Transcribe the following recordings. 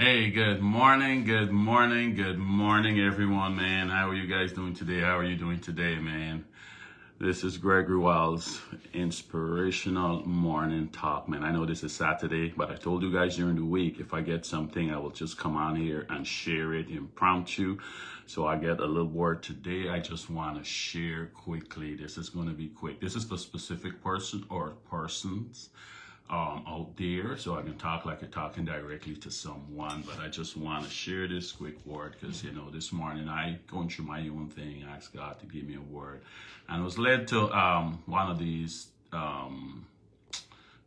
Hey, good morning, good morning, good morning, everyone, man. How are you guys doing today? How are you doing today, man? This is Gregory Wiles, Inspirational Morning Talk, man. I know this is Saturday, but I told you guys during the week, if I get something, I will just come on here and share it impromptu. So I get a little word today. I just want to share quickly. This is going to be quick. This is the specific person or persons out there, so I can talk like you're talking directly to someone. But I just want to share this quick word because this morning I going through my own thing, asked God to give me a word, and I was led to one of these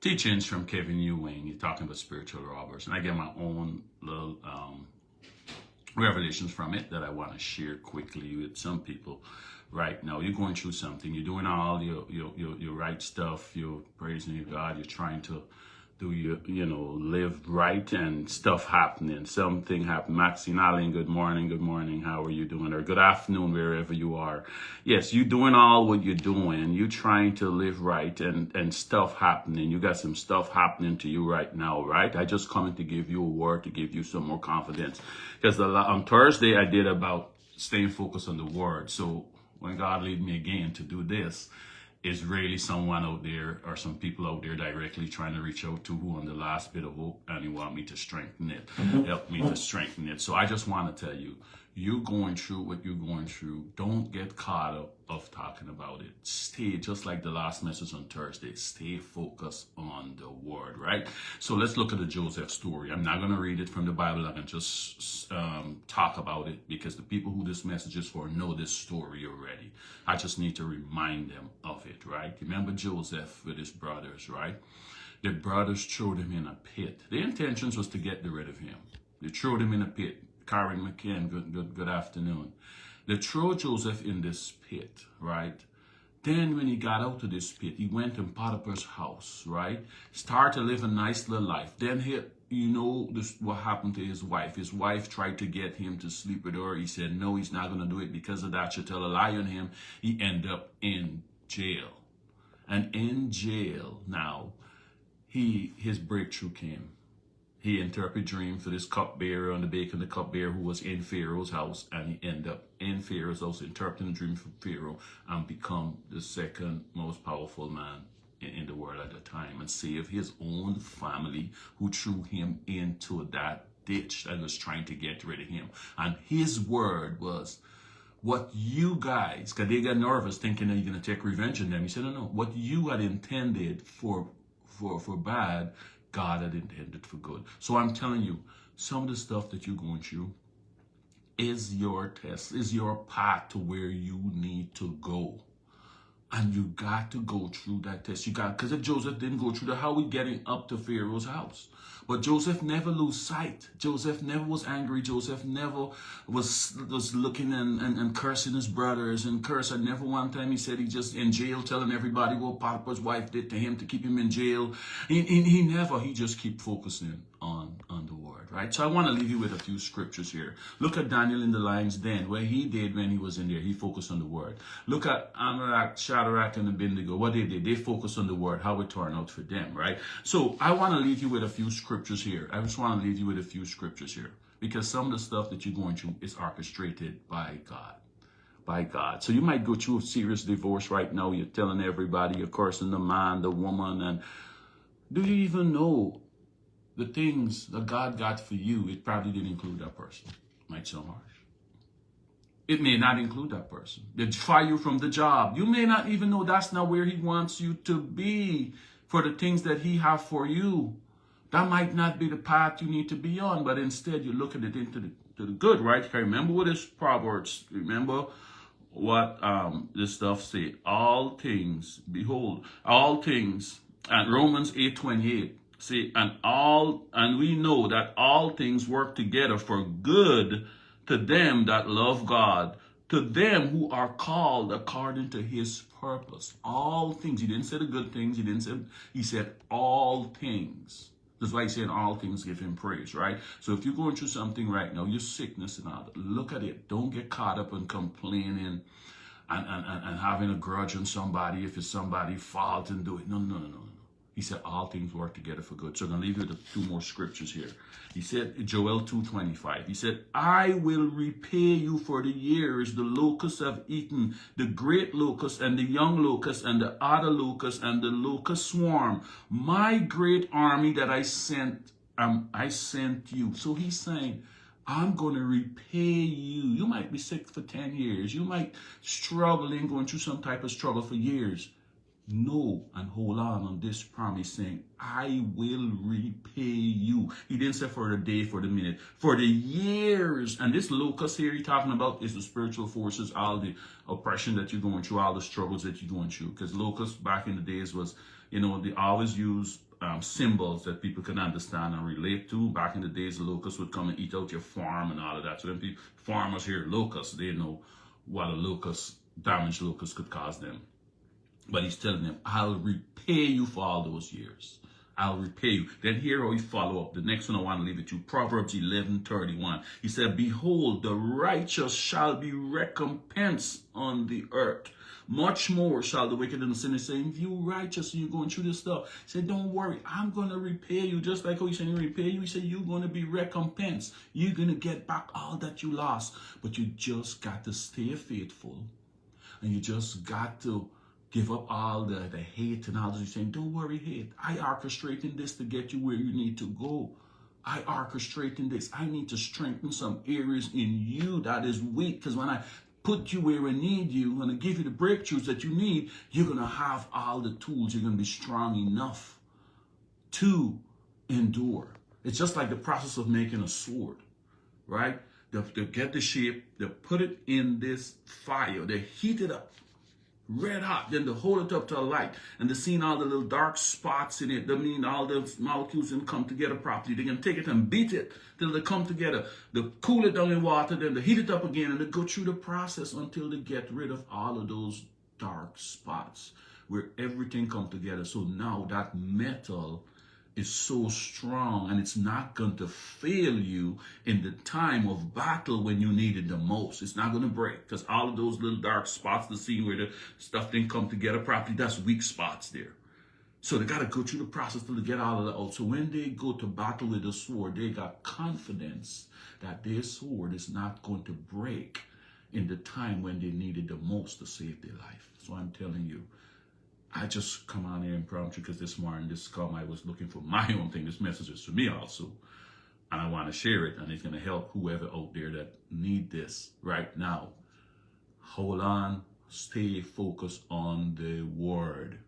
teachings from Kevin Ewing. He's talking about spiritual robbers, and I get my own little revelations from it that I want to share quickly with some people. Right now, you're going through something. You're doing all your right stuff. You're praising your God. You're trying to do live right, and stuff happening. Something happened. Maxine Allen, good morning. Good morning. How are you doing? Or good afternoon, wherever you are. Yes, you're doing all what you're doing. You're trying to live right, and stuff happening. You got some stuff happening to you right now, right? I just coming to give you a word to give you some more confidence. Because on Thursday I did about staying focused on the word. So when God lead me again to do this, is really someone out there or some people out there directly trying to reach out to who on the last bit of hope, and you want me to strengthen it, help me to strengthen it. So I just want to tell you, you're going through what you're going through. Don't get caught up of talking about it. Stay, just like the last message on Thursday, stay focused on the word, right? So let's look at the Joseph story. I'm not going to read it from the Bible. I can just talk about it because the people who this message is for know this story already. I just need to remind them of it, right? Remember Joseph with his brothers, right? The brothers threw him in a pit. The intentions was to get rid of him. They threw him in a pit. Karen McCann, good afternoon. They threw Joseph in this pit, right? Then when he got out of this pit, he went in Potiphar's house, right? Started to live a nice little life. Then what happened to his wife. His wife tried to get him to sleep with her. He said, no, he's not going to do it. Because of that, she'll tell a lie on him. He ended up in jail. And in jail now, his breakthrough came. He interpreted dream for this cupbearer on the back of the cupbearer who was in Pharaoh's house, and he ended up in Pharaoh's house interpreting the dream for Pharaoh and become the second most powerful man in the world at the time, and save his own family who threw him into that ditch that was trying to get rid of him. And his word was, what you guys, because they got nervous thinking that you're going to take revenge on them. He said, no, what you had intended for bad, God had intended for good. So I'm telling you, some of the stuff that you're going through is your test, is your path to where you need to go. And you got to go through that test. Because if Joseph didn't go through that, how are we getting up to Pharaoh's house? But Joseph never lose sight. Joseph never was angry. Joseph never was looking and cursing his brothers and curse. And never one time he said he just in jail telling everybody what Potiphar's wife did to him to keep him in jail. He just keep focusing on the word, right? So I want to leave you with a few scriptures here. Look at Daniel in the lion's den, where he did when he was in there. He focused on the word. Look at Amalek, Shadrach, and Abednego. What they did, they focused on the word, how it turned out for them, right? So I want to leave you with a few scriptures here. I just want to leave you with a few scriptures here, because some of the stuff that you're going through is orchestrated by God. By God. So you might go through a serious divorce right now. You're telling everybody, you're cursing the man, the woman, and do you even know the things that God got for you? It probably didn't include that person. Might sound harsh. It may not include that person. They fire you from the job. You may not even know that's not where he wants you to be for the things that he has for you. That might not be the path you need to be on, but instead you look at it into the good, right? Okay, remember what is Proverbs. Remember what this stuff say. All things, behold, all things, and Romans 8:28. See, and we know that all things work together for good to them that love God, to them who are called according to his purpose. All things. He didn't say the good things. He said all things. That's why he said all things give him praise, right? So if you're going through something right now, your sickness and all that, look at it. Don't get caught up in complaining and having a grudge on somebody if it's somebody's fault and do it. No. He said all things work together for good. So I'm going to leave you with 2 more scriptures here. He said, Joel 2:25. He said, I will repay you for the years the locusts have eaten, the great locust and the young locust and the other locust and the locust swarm. My great army that I sent you. So he's saying, I'm going to repay you. You might be sick for 10 years. You might struggle and going through some type of struggle for years. Know and hold on this promise, saying, I will repay you. He didn't say for the day, for the minute, for the years. And this locust here he's talking about is the spiritual forces, all the oppression that you're going through, all the struggles that you're going through. Because locusts back in the days was, they always use symbols that people can understand and relate to. Back in the days, the locusts would come and eat out your farm and all of that. So then people, farmers hear locusts, they know what a damaged locust could cause them. But he's telling them, I'll repay you for all those years. I'll repay you. Then here how he follow up. The next one I want to leave it to, Proverbs 11:31. He said, behold, the righteous shall be recompensed on the earth. Much more shall the wicked and the sinner say, if you're righteous and you're going through this stuff, he said, don't worry, I'm going to repay you. Just like how he's saying repay you, he said, you're going to be recompensed. You're going to get back all that you lost. But you just got to stay faithful. And you just got to give up all the hate and all this. He's saying, don't worry, hate. I orchestrating this to get you where you need to go. I orchestrating this. I need to strengthen some areas in you that is weak. Because when I put you where I need you, and I give you the breakthroughs that you need, you're going to have all the tools. You're going to be strong enough to endure. It's just like the process of making a sword, right? They'll get the shape, they'll put it in this fire, they heat it up, red hot, then they hold it up to a light, and they're seeing all the little dark spots in it. That mean all the molecules didn't come together properly. They can take it and beat it till they come together. They cool it down in water, then they heat it up again, and they go through the process until they get rid of all of those dark spots where everything come together. So now that metal is so strong, and it's not going to fail you in the time of battle when you need it the most. It's not going to break, because all of those little dark spots, the scene where the stuff didn't come together properly, that's weak spots there. So they got to go through the process till they get all of that out. So when they go to battle with the sword, they got confidence that their sword is not going to break in the time when they need it the most to save their life. So I'm telling you, I just come on here impromptu because this morning, this come, I was looking for my own thing. This message is for me also. And I want to share it. And it's going to help whoever out there that need this right now. Hold on. Stay focused on the word.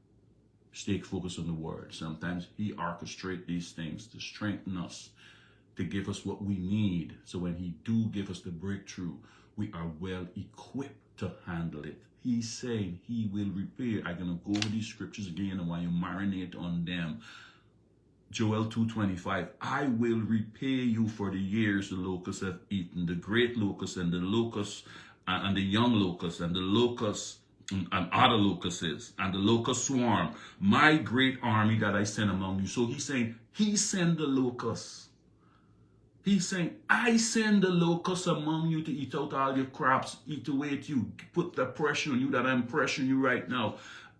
Stay focused on the word. Sometimes he orchestrates these things to strengthen us, to give us what we need. So when he do give us the breakthrough, we are well equipped to handle it. He's saying he will repay. I'm going to go over these scriptures again, and while you marinate on them. Joel 2:25, I will repay you for the years the locusts have eaten, the great locusts and the locusts and the young locusts and the locusts and other locusts and the locust swarm, my great army that I sent among you. So he's saying he sent the locusts. He's saying, I send the locusts among you to eat out all your crops, eat away at you, put the pressure on you that I'm pressuring you right now.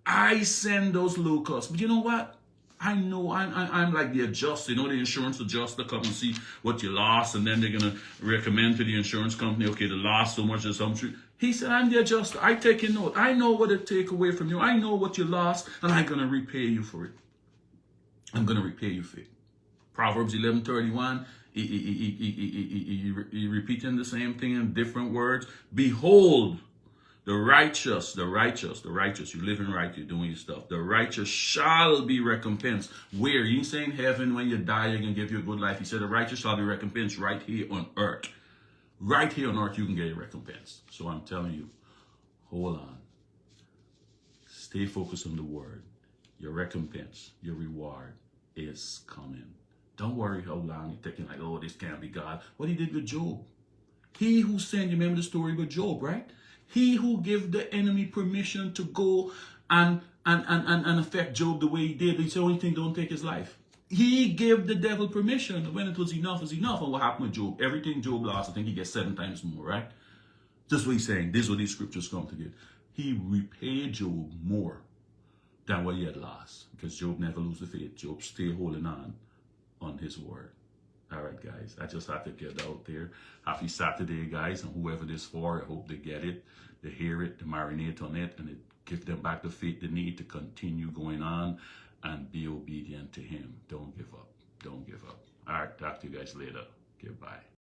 I send those locusts. But you know what? I know I'm like the adjuster, the insurance adjuster come and see what you lost, and then they're going to recommend to the insurance company, okay, the lost so much or something. He said, I'm the adjuster. I take a note. I know what to take away from you. I know what you lost, and I'm going to repay you for it. I'm going to repay you for it. Proverbs 11:31. He repeating the same thing in different words. Behold, the righteous, you're living right, you're doing your stuff. The righteous shall be recompensed. Where? He ain't saying heaven when you die, you're going to give you a good life. He said the righteous shall be recompensed right here on earth. Right here on earth, you can get a recompense. So I'm telling you, hold on. Stay focused on the word. Your recompense, your reward is coming. Don't worry how long you're thinking like, oh, this can't be God. What he did with Job. He who sent, you remember the story with Job, right? He who gave the enemy permission to go and affect Job the way he did. He said, only thing, don't take his life. He gave the devil permission. When it was enough, is enough. And what happened with Job? Everything Job lost, I think he gets 7 times more, right? That's what he's saying. This is what these scriptures come to get. He repaid Job more than what he had lost, because Job never lose the faith. Job stay holding on his word. All right, guys, I just have to get out there. Happy Saturday, guys, and whoever this for, I hope they get it, they hear it, they marinate on it, and it give them back the faith they need to continue going on and be obedient to him. Don't give up. Don't give up. All right, talk to you guys later. Goodbye.